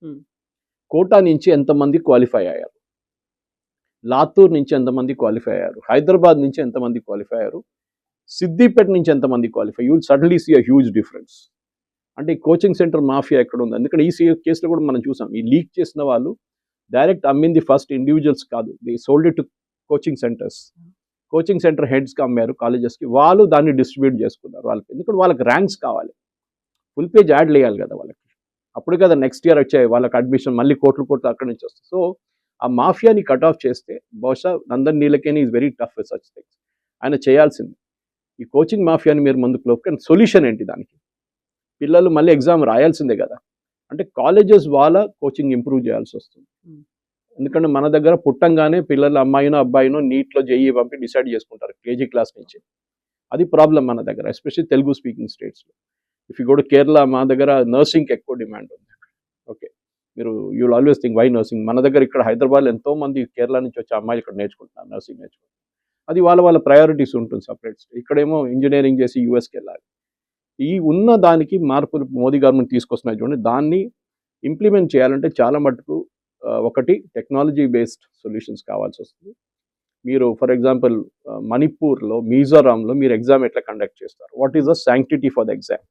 Kota నుంచి ఎంతమంది క్వాలిఫై అయ్యారు, లాతూర్ నుంచి ఎంతమంది క్వాలిఫై అయ్యారు, హైదరాబాద్ నుంచి ఎంతమంది క్వాలిఫై అయ్యారు, సిద్దిపేట నుంచి ఎంతమంది qualify, you will suddenly see a huge difference. అంటే ఈ కోచింగ్ సెంటర్ మాఫియా ఎక్కడ ఉంది? ఎందుకంటే ఈ కేసులో కూడా మనం చూసాం, ఈ లీక్ చేసిన వాళ్ళు డైరెక్ట్ అమ్మింది ఫస్ట్ ఇండివిజువల్స్ కాదు, they sold it to coaching centres. Coaching centre హెడ్స్కి అమ్మారు, కాలేజెస్కి, వాళ్ళు దాన్ని డిస్ట్రిబ్యూట్ చేసుకున్నారు వాళ్ళకి. ఎందుకంటే వాళ్ళకి ర్యాంక్స్ కావాలి, ఫుల్ పేజ్ యాడ్లు వేయాలి కదా వాళ్ళకి, అప్పుడు కదా నెక్స్ట్ ఇయర్ వచ్చాయి వాళ్ళకి అడ్మిషన్, మళ్ళీ కోట్లు అక్కడి నుంచి వస్తాయి. సో ఆ మాఫియాని కట్ ఆఫ్ చేస్తే బహుశా Nandan Nilekani is very tough with such things. ఆయన చేయాల్సింది ఈ కోచింగ్ మాఫియాని మీరు ముందుకు లోపు. సొల్యూషన్ ఏంటి దానికి? పిల్లలు మళ్ళీ ఎగ్జామ్ రాయాల్సిందే కదా. అంటే కాలేజెస్ వాళ్ళ కోచింగ్ ఇంప్రూవ్ చేయాల్సి వస్తుంది. ఎందుకంటే మన దగ్గర పుట్టంగానే పిల్లలు అమ్మాయినో అబ్బాయినో నీట్లో జేఈ పంపి డిసైడ్ చేసుకుంటారు కేజీ క్లాస్ నుంచి. అది ప్రాబ్లం మన దగ్గర, ఎస్పెషల్లీ తెలుగు స్పీకింగ్ స్టేట్స్లో. If you go to Kerala, మా దగ్గర నర్సింగ్కి ఎక్కువ డిమాండ్ ఉంది. ఓకే, మీరు you will always think why nursing. మన దగ్గర ఇక్కడ హైదరాబాద్లో ఎంతోమంది కేరళ నుంచి వచ్చే అమ్మాయిలు ఇక్కడ నేర్చుకుంటున్నారు, నర్సింగ్ నేర్చుకుంటున్నారు. అది వాళ్ళ ప్రయారిటీస్ ఉంటుంది సపరేట్. ఇక్కడేమో ఇంజనీరింగ్ చేసి యూఎస్కి వెళ్ళాలి. ఈ ఉన్న దానికి మార్పులు మోదీ గవర్నమెంట్ తీసుకొస్తున్నాయి చూడండి, దాన్ని ఇంప్లిమెంట్ చేయాలంటే చాలా మటుకు ఒకటి టెక్నాలజీ బేస్డ్ సొల్యూషన్స్ కావాల్సి వస్తుంది. మీరు ఫర్ ఎగ్జాంపుల్ మణిపూర్లో, మిజోరాంలో మీరు ఎగ్జామ్ ఎట్లా కండక్ట్ చేస్తారు? What is the sanctity for the exam?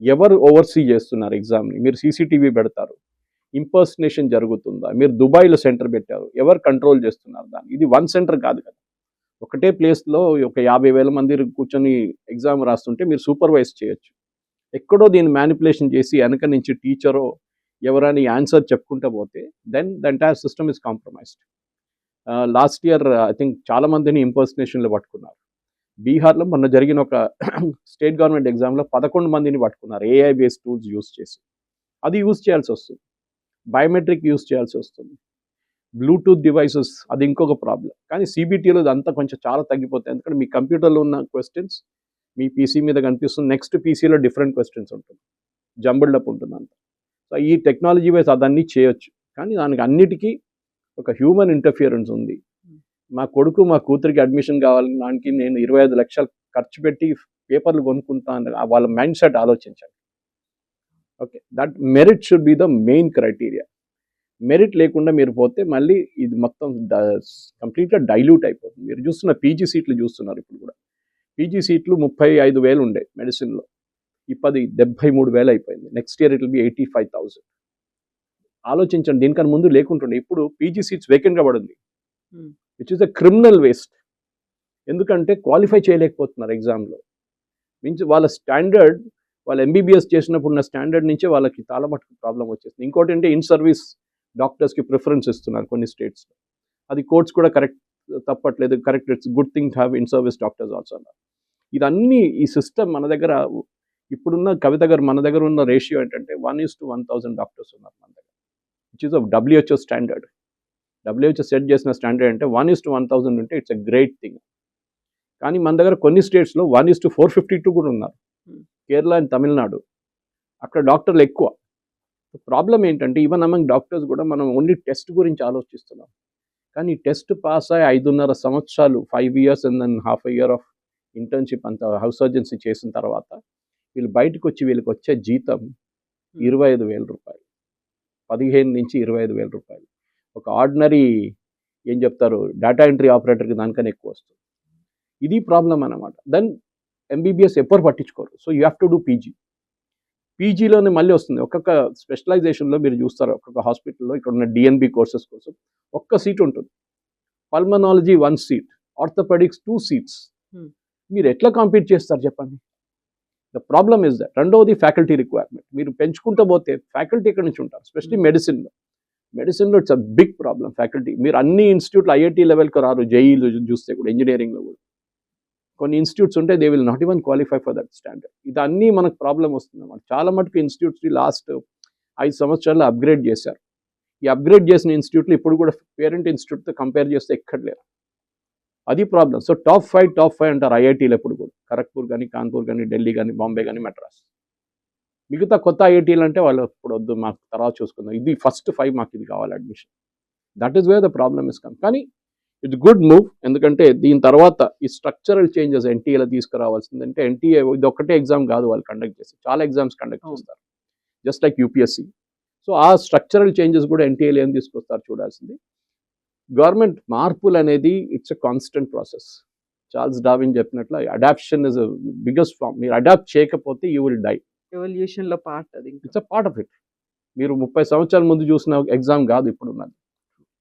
ఎవరు ఓవర్సీ చేస్తున్నారు ఎగ్జామ్ని? మీరు సీసీటీవీ పెడతారు, ఇంపర్సనేషన్ జరుగుతుందా? మీరు దుబాయ్లో సెంటర్ పెట్టారు, ఎవరు కంట్రోల్ చేస్తున్నారు దాన్ని? ఇది వన్ సెంటర్ కాదు కదా, ఒకటే ప్లేస్లో ఒక 50,000 మంది కూర్చొని ఎగ్జామ్ రాస్తుంటే మీరు సూపర్వైజ్ చేయొచ్చు. ఎక్కడో దీన్ని మ్యానిపులేషన్ చేసి వెనక నుంచి టీచరో ఎవరైనా ఆన్సర్ చెప్పుకుంటూ పోతే then the entire system is compromised. Last year I think చాలా మందిని ఇంపర్సనేషన్లో పట్టుకున్నారు. బీహార్లో మొన్న జరిగిన ఒక స్టేట్ గవర్నమెంట్ ఎగ్జామ్లో 11 మందిని పట్టుకున్నారు ఏఐ బేస్డ్ టూల్స్ యూస్ చేసి. అది యూస్ చేయాల్సి వస్తుంది, బయోమెట్రిక్ యూస్ చేయాల్సి వస్తుంది, బ్లూటూత్ డివైసెస్, అది ఇంకొక ప్రాబ్లం. కానీ సిబిటీలో అదంతా కొంచెం చాలా తగ్గిపోతాయి. ఎందుకంటే మీ కంప్యూటర్లో ఉన్న క్వశ్చన్స్ మీ పీసీ మీద కనిపిస్తుంది, నెక్స్ట్ పీసీలో డిఫరెంట్ క్వశ్చన్స్ ఉంటుంది, జంబుల్డ్ అప్ ఉంటుంది అంత. సో ఈ టెక్నాలజీ వైజ్ అదన్నీ చేయొచ్చు, కానీ దానికి అన్నిటికీ ఒక హ్యూమన్ ఇంటర్ఫియరెన్స్ ఉంది. మా కొడుకు మా కూతురికి అడ్మిషన్ కావాలని దానికి నేను 25 లక్షలు ఖర్చు పెట్టి పేపర్లు కొనుక్కుంటాను, వాళ్ళ మైండ్ సెట్ ఆలోచించండి. Okay, that merit should be the main criteria. Merit లేకుండా మీరు పోతే మళ్ళీ ఇది మొత్తం కంప్లీట్గా డైల్యూట్ అయిపోతుంది. మీరు చూస్తున్న పీజీ సీట్లు చూస్తున్నారు, ఇప్పుడు కూడా పీజీ సీట్లు 35,000 ఉండే మెడిసిన్లో, ఇప్పుడు 73,000 అయిపోయింది. Next year it will B 85,000. ఆలోచించండి, దీనికన్నా ముందు లేకుంటుండే. ఇప్పుడు పీజీ సీట్స్ వేకెంట్గా పడింది, which is the criminal waste. ఎందుకంటే క్వాలిఫై చేయలేకపోతున్నారు ఎగ్జామ్లో. మీన్స్ వాళ్ళ స్టాండర్డ్, వాళ్ళు ఎంబీబీఎస్ చేసినప్పుడు ఉన్న స్టాండర్డ్ నుంచే వాళ్ళకి చాలా మటుకు ప్రాబ్లం వచ్చేస్తుంది. ఇంకోటి అంటే ఇన్ సర్వీస్ డాక్టర్స్కి ప్రిఫరెన్స్ ఇస్తున్నారు కొన్ని స్టేట్స్లో. అది కోర్ట్స్ కూడా కరెక్ట్ తప్పట్లేదు, correct, it's good thing to have in service doctors also అన్నారు. ఇదన్నీ ఈ సిస్టమ్ మన దగ్గర ఇప్పుడున్న కవిత గారు, మన దగ్గర ఉన్న రేషియో ఏంటంటే 1:1,000 డాక్టర్స్ ఉన్నారు మన దగ్గర, which is WHO standard. WHO set చేసిన స్టాండర్డ్ అంటే 1:1,000 ఉంటే ఇట్స్ ఎ గ్రేట్ థింగ్. కానీ మన దగ్గర కొన్ని స్టేట్స్లో 1:452 కూడా ఉన్నారు, కేరళ అండ్ తమిళనాడు, అక్కడ డాక్టర్లు ఎక్కువ. ప్రాబ్లం ఏంటంటే ఈవెన్ అమంగ్ డాక్టర్స్ కూడా మనం ఓన్లీ టెస్ట్ గురించి ఆలోచిస్తున్నాం. కానీ టెస్ట్ పాస్ అయ్యి 5.5 సంవత్సరాలు, 5 years and then half a year of internship అంతా హౌస్ సర్జన్సీ చేసిన తర్వాత వీళ్ళు బయటకు వచ్చి వీళ్ళకి వచ్చే జీతం 25,000 రూపాయలు, 15 నుంచి 25,000 రూపాయలు. ఒక ఆర్డినరీ ఏం చెప్తారు డేటా ఎంట్రీ ఆపరేటర్కి దానికన్నా ఎక్కువ వస్తుంది. ఇది ప్రాబ్లం అన్నమాట. దెన్ ఎంబీబీఎస్ ఎప్పుడు పట్టించుకోరు. So you have to do PG. పీజీలోనే మళ్ళీ వస్తుంది, ఒక్కొక్క స్పెషలైజేషన్లో మీరు చూస్తారు, ఒక్కొక్క హాస్పిటల్లో ఇక్కడ ఉన్న డిఎన్బి కోర్సెస్ కోసం ఒక్క సీట్ ఉంటుంది, పల్మనాలజీ 1 seat, ఆర్థోపెడిక్స్ 2 seats. మీరు ఎట్లా కాంపీట్ చేస్తారు చెప్పండి? The problem is that. రెండవది ఫ్యాకల్టీ రిక్వైర్మెంట్. మీరు పెంచుకుంటూ పోతే ఫ్యాకల్టీ ఎక్కడి నుంచి ఉంటారు? ఎస్పెషలీ మెడిసిన్లో it's a big problem faculty. మీరు అన్ని ఇన్స్టిట్యూట్లు ఐఐటీ లెవెల్కి రారు, జేఈలో చూస్తే కూడా, ఇంజనీరింగ్లో కూడా కొన్ని ఇన్స్టిట్యూట్స్ ఉంటే they will not even qualify for that standard. ఇదన్నీ మనకు ప్రాబ్లం వస్తుంది అన్నమాట. చాలా మటుకు ఇన్స్టిట్యూట్స్ని లాస్ట్ 5 సంవత్సరాల్లో అప్గ్రేడ్ చేశారు. ఈ అప్గ్రేడ్ చేసిన ఇన్స్టిట్యూట్లు ఇప్పుడు కూడా పేరెంట్ ఇన్స్టిట్యూట్తో కంపేర్ చేస్తే ఎక్కడ లేరు. అది ప్రాబ్లం. సో టాప్ 5 అంటారు ఐఐటీలు ఎప్పుడు కూడా. ఖరగ్పూర్ కానీ, కాన్పూర్ కానీ, ఢిల్లీ కానీ, బాంబే కానీ, మెడ్రాస్. మిగతా కొత్త ఐఐటీలు అంటే వాళ్ళు ఇప్పుడు వద్దు, మాకు తర్వాత చూసుకుందాం, ఇది ఫస్ట్ 5 మాకు ఇది కావాలి admission. That is where the problem is come. కానీ ఇట్స్ గుడ్ మూవ్. ఎందుకంటే దీని తర్వాత ఈ స్ట్రక్చరల్ చేంజెస్ ఎన్టీఏలో తీసుకురావాల్సిందంటే, ఎన్టీఏ ఇది ఒక్కటే ఎగ్జామ్ కాదు వాళ్ళు కండక్ట్ చేసి, చాలా ఎగ్జామ్స్ కండక్ట్ చేస్తారు, జస్ట్ లైక్ యూపీఎస్సీ. సో ఆ స్ట్రక్చరల్ చేంజెస్ కూడా ఎన్టీఏలో ఏం తీసుకొస్తారు చూడాల్సింది. గవర్నమెంట్ మార్పులు అనేది it's a constant process. Charles Darwin చెప్పినట్లు అడాప్షన్ ఇస్ బిగ్గెస్ట్ ఫార్మ్. మీరు అడాప్ట్ చేయకపోతే యూ విల్ డై. ఎవల్యూషన్ లో పార్ట్ అది. It's a part of it. మీరు 30 సంవత్సరాల ముందు చూసిన ఎగ్జామ్ కాదు ఇప్పుడు ఉన్నది.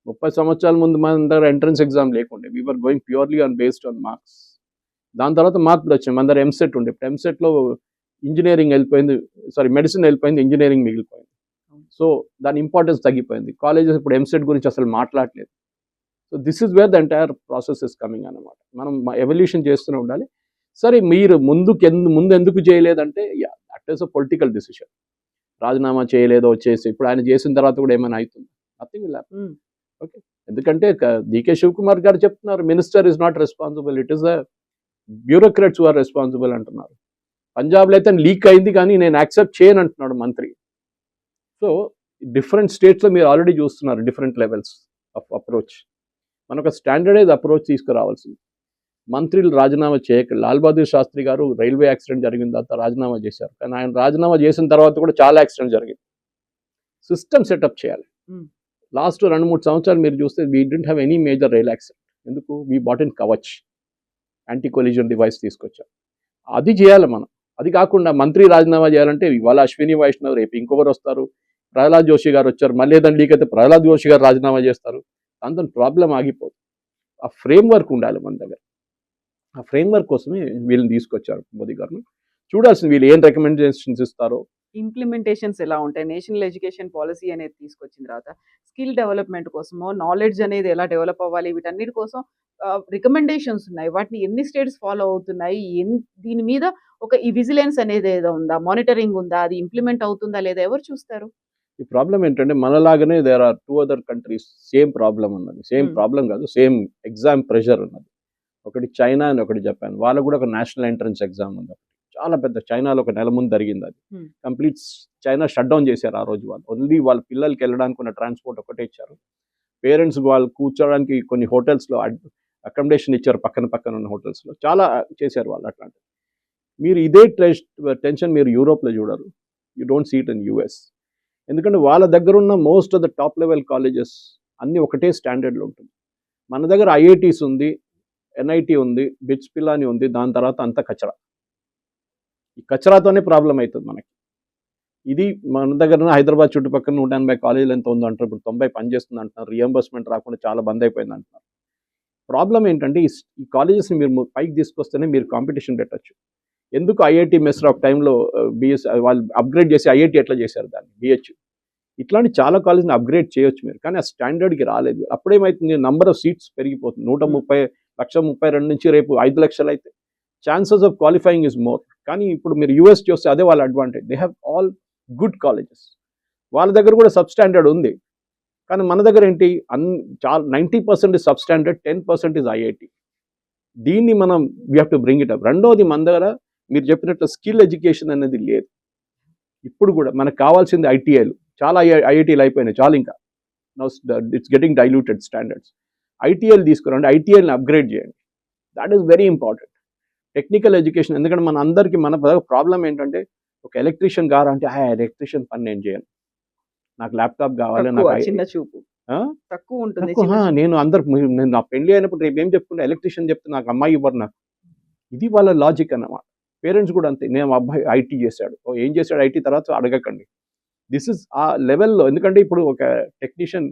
30 సంవత్సరాల ముందు మన దగ్గర ఎంట్రన్స్ ఎగ్జామ్ లేకుండే. We are going purely on based on marks. దాని తర్వాత మార్పులు వచ్చాయి. మన దగ్గర ఎంసెట్ ఉండే. ఇప్పుడు ఎంసెట్లో ఇంజనీరింగ్ వెళ్ళిపోయింది, సారీ మెడిసిన్ వెళ్ళిపోయింది, ఇంజనీరింగ్ మిగిలిపోయింది. సో దాని ఇంపార్టెన్స్ తగ్గిపోయింది. కాలేజెస్ ఇప్పుడు ఎంసెట్ గురించి అసలు మాట్లాడలేదు. So this is where the entire process is coming అన్నమాట. మనం ఎవల్యూషన్ చేస్తూనే ఉండాలి. సరే మీరు ముందు ఎందుకు చేయలేదంటే, that is a political decision. రాజీనామా చేయలేదో వచ్చేసి ఇప్పుడు ఆయన చేసిన తర్వాత కూడా ఏమైనా అవుతుంది? Nothing will happen. ఓకే, ఎందుకంటే డికే శివకుమార్ గారు చెప్తున్నారు, minister is not responsible, it is the bureaucrats who are responsible అంటున్నారు. పంజాబ్లో అయితే లీక్ అయింది కానీ నేను యాక్సెప్ట్ చేయను అంటున్నాడు మంత్రి. సో డిఫరెంట్ స్టేట్స్లో మీరు ఆల్రెడీ చూస్తున్నారు డిఫరెంట్ లెవెల్స్ ఆఫ్ అప్రోచ్. మనకు స్టాండర్డైజ్ అప్రోచ్ తీసుకురావాల్సింది. మంత్రులు రాజీనామా చేయక, లాల్ బహదూర్ శాస్త్రి గారు రైల్వే యాక్సిడెంట్ జరిగిన తర్వాత రాజీనామా చేశారు, కానీ ఆయన రాజీనామా చేసిన తర్వాత కూడా చాలా యాక్సిడెంట్ జరిగింది. సిస్టమ్ సెటప్ చేయాలి. లాస్ట్ 2-3 సంవత్సరాలు మీరు చూస్తే we didn't have any major rail accident. ఎందుకు? We brought in Kavach, anti collision device తీసుకొచ్చాం. అది చేయాలి మనం. అది కాకుండా మంత్రి రాజీనామా చేయాలంటే ఇవాళ అశ్విని వైష్ణవ్, రేపు ఇంకొకరు వస్తారు, ప్రహ్లాద్ జోషి గారు వచ్చారు, మళ్ళీ ఏదైనా లీక్ అయితే ప్రహ్లాద్ జోషి గారు రాజీనామా చేస్తారు. దాంతో ప్రాబ్లం ఆగిపోదు. ఆ ఫ్రేమ్ వర్క్ ఉండాలి మన దగ్గర. ఆ ఫ్రేమ్ వర్క్ కోసమే వీళ్ళని తీసుకొచ్చారు మోదీ గారు. చూడాల్సింది వీళ్ళు ఏం రికమెండేషన్స్ ఇస్తారో. ఇంప్లిమెంటేషన్స్ ఎలా ఉంటాయి? నేషనల్ ఎడ్యుకేషన్ పాలసీ అనేది తీసుకొచ్చిన తర్వాత స్కిల్ డెవలప్మెంట్ కోసమో, నాలెడ్జ్ అనేది ఎలా డెవలప్ అవ్వాలి, వీటన్నిటి కోసం రికమెండేషన్స్ ఉన్నాయి. వాటిని ఎన్ని స్టేట్స్ ఫాలో అవుతున్నాయి? దీని మీద ఒక ఈ విజిలెన్స్ అనేది ఏదో ఉందా, మానిటరింగ్ ఉందా, అది ఇంప్లిమెంట్ అవుతుందా లేదా, ఎవరు చూస్తారు? ఈ ప్రాబ్లం ఏంటంటే మనలాగానే there are 2 other countries same problem ఉన్నది. సేమ్ ప్రాబ్లం కాదు, సేమ్ ఎగ్జామ్ ప్రెషర్ ఉన్నది. ఒకటి చైనా అని ఒకటి జపాన్. వాళ్ళకు కూడా ఒక నేషనల్ ఎంట్రన్స్ ఎగ్జామ్ ఉంది. చాలా పెద్ద, చైనాలో 1 నెల ముందు జరిగింది అది. కంప్లీట్ చైనా షట్ డౌన్ చేశారు ఆ రోజు. వాళ్ళు ఓన్లీ వాళ్ళ పిల్లలకి వెళ్ళడానికి ఉన్న ట్రాన్స్పోర్ట్ ఒకటే ఇచ్చారు. పేరెంట్స్ వాళ్ళు కూర్చోడానికి కొన్ని హోటల్స్లో అకామిడేషన్ ఇచ్చారు, పక్కన ఉన్న హోటల్స్లో. చాలా చేశారు వాళ్ళు అట్లాంటివి. మీరు ఇదే టెన్షన్ మీరు యూరోప్లో చూడరు. You don't see it in US. ఎందుకంటే వాళ్ళ దగ్గర ఉన్న most of the top level colleges అన్నీ ఒకటే స్టాండర్డ్లో ఉంటుంది. మన దగ్గర ఐఐటీస్ ఉంది, ఎన్ఐటి ఉంది, బిట్స్ పిల్లాని ఉంది, దాని తర్వాత అంతా కచరా. ఈ కచరాతోనే ప్రాబ్లం అవుతుంది మనకి. ఇది మన దగ్గర హైదరాబాద్ చుట్టుపక్కల 180 కాలేజీలు ఎంత ఉందో అంటారు, ఇప్పుడు 90 పనిచేస్తుంది అంటున్నారు. రియంబర్స్మెంట్ రాకుండా చాలా బంద్ అయిపోయింది అంటున్నారు. ప్రాబ్లం ఏంటంటే ఈ కాలేజెస్ని మీరు పైకి తీసుకొస్తేనే మీరు కాంపిటీషన్ పెట్టచ్చు. ఎందుకు ఐఐటి మెస్రా ఒక టైంలో బిఎస్ వాళ్ళు అప్గ్రేడ్ చేసి ఐఐటి ఎట్లా చేశారు దాన్ని, బిహెచ్. ఇట్లాంటి చాలా కాలేజ్ని అప్గ్రేడ్ చేయొచ్చు మీరు, కానీ ఆ స్టాండర్డ్కి రాలేదు. అప్పుడేమైతుంది, నెంబర్ ఆఫ్ సీట్స్ పెరిగిపోతుంది. 132 నుంచి రేపు 5 లక్షలు అయితే chances of qualifying is more. కానీ ఇప్పుడు మీరు యూఎస్ చూస్తే అదే వాళ్ళ advantage. They have all good colleges. వాళ్ళ దగ్గర కూడా సబ్ స్టాండర్డ్ ఉంది, కానీ మన దగ్గర ఏంటి, 90% is sub standard, 10% is IIT. దీన్ని మనం we have to bring it up. రెండోది, మన దగ్గర మీరు చెప్పినట్లు స్కిల్ ఎడ్యుకేషన్ అనేది లేదు. ఇప్పుడు కూడా మనకు కావాల్సింది ఐటీఐలు. చాలా ఐఐటీలు అయిపోయినాయి, చాలా. ఇంకా ఇట్స్ గెటింగ్ డైల్యూటెడ్ స్టాండర్డ్స్. ఐటీఐలు తీసుకురండి, ఐటీఐని అప్గ్రేడ్ చేయండి. That is very important. Technical education, ఎందుకంటే మన అందరికీ మన ప్రాబ్లం ఏంటంటే, ఒక ఎలక్ట్రీషియన్ కావాలంటే ఎలక్ట్రీషియన్ పని నేను చేయను, నాకు ల్యాప్టాప్ కావాలి, నాకు చిన్న చూపు తక్కువ ఉంటుంది. నేను నేను నా పెళ్లి అయినప్పుడు రేపు ఏం చెప్పుకుంటే ఎలక్ట్రీషియన్ చెప్తే నాకు అమ్మాయి ఇవ్వరు నాకు. ఇది వాళ్ళ లాజిక్ అన్నమాట. పేరెంట్స్ కూడా అంతే, నేను అబ్బాయి ఐటీ చేశాడు, ఏం చేశాడు ఐటీ తర్వాత అడగకండి. దిస్ ఇస్ ఆ లెవెల్లో. ఎందుకంటే ఇప్పుడు ఒక టెక్నీషియన్,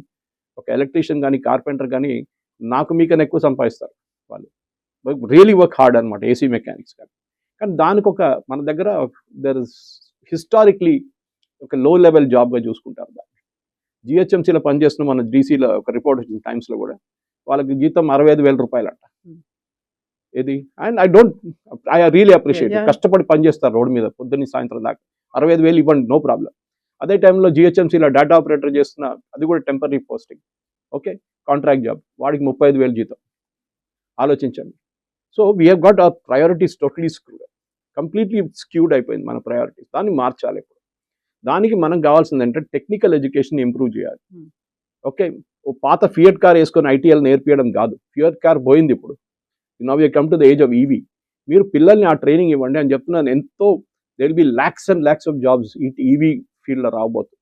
ఒక ఎలక్ట్రీషియన్ కానీ, కార్పెంటర్ కానీ నాకు మీకన్నా ఎక్కువ సంపాదిస్తారు. వాళ్ళు రియలీ వర్క్ హార్డ్ అనమాట, ఏసీ మెకానిక్స్ కానీ. కానీ దానికి మన దగ్గర దర్ ఇస్ హిస్టారిక్లీ ఒక లో లెవెల్ జాబ్గా చూసుకుంటారు దాన్ని. జిహెచ్ఎంసీలో పనిచేస్తున్న మన డీసీలో ఒక రిపోర్ట్ వచ్చింది టైమ్స్లో కూడా, వాళ్ళకి జీతం 65,000 రూపాయలు అంట. ఇది అండ్ ఐ రియలీ అప్రిషియేట్. కష్టపడి పనిచేస్తారు రోడ్డు మీద పొద్దున్న సాయంత్రం దాకా. 65,000 ఇవ్వండి, నో ప్రాబ్లం. అదే టైంలో జిహెచ్ఎంసీలో డేటా ఆపరేటర్ చేస్తున్న, అది కూడా temporary posting, okay, contract job, వాడికి 35,000 జీతం. ఆలోచించండి. So we have got our priorities totally screwed, completely skewed అయిపోయింది మన ప్రయారిటీస్. దాన్ని మార్చాలి ఇప్పుడు. దానికి మనకు కావాల్సింది ఏంటంటే టెక్నికల్ ఎడ్యుకేషన్ ఇంప్రూవ్ చేయాలి. ఓకే, ఓ పాత ఫియట్ కార్ వేసుకొని ఐటీఎల్ నేర్పించడం కాదు. ఫియట్ కార్ పోయింది ఇప్పుడు. Now you come to the age of EV. మీరు పిల్లల్ని ఆ ట్రైనింగ్ ఇవ్వండి అని చెప్తున్నాను. ఎంతో they will be lakhs and lakhs of jobs ఈ ఈవీ ఫీల్డ్లో రాబోతుంది.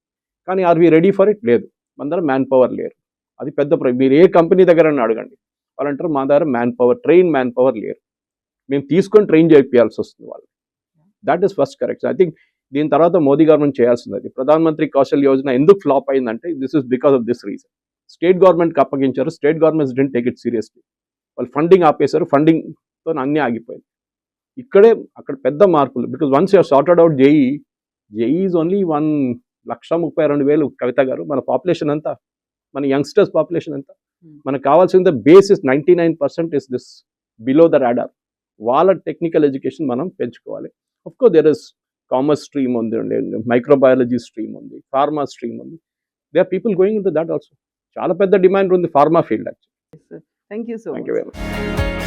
కానీ are we ready for it? లేదు. మన దగ్గర మ్యాన్ పవర్ లేరు. అది పెద్ద మీరు ఏ కంపెనీ దగ్గర అడగండి, వాళ్ళంటారు మా దగ్గర man power, train man power లేరు, మేము తీసుకొని ట్రైన్ చేయాల్సి వస్తుంది వాళ్ళు. That is first correct. I think దీని తర్వాత మోదీ గవర్నమెంట్ చేయాల్సింది అది. ప్రధానమంత్రి కౌశల్ యోజన ఎందుకు ఫ్లాప్ అయిందంటే this is because of this reason. State గవర్నమెంట్కి అప్పగించారు, state governments don't take it seriously. వాళ్ళు ఫండింగ్ ఆపేశారు, ఫండింగ్తో అన్నీ ఆగిపోయింది. ఇక్కడే అక్కడ పెద్ద మార్పులు. Because once you're sorted out JEE is only 1,32,000 Kavitha గారు. మన పాపులేషన్ అంతా, మన యంగ్స్టర్స్ పాపులేషన్ అంతా. మనకు కావాల్సిన base is 99% is this below the radar. వాళ్ళ టెక్నికల్ ఎడ్యుకేషన్ మనం పెంచుకోవాలి. Of course there is commerce stream ఉంది, మైక్రోబయాలజీ స్ట్రీమ్ ఉంది, ఫార్మా స్ట్రీమ్ ఉంది. They are people going into that also. చాలా పెద్ద డిమాండ్ ఉంది pharma field actually. Thank you so thank you very much.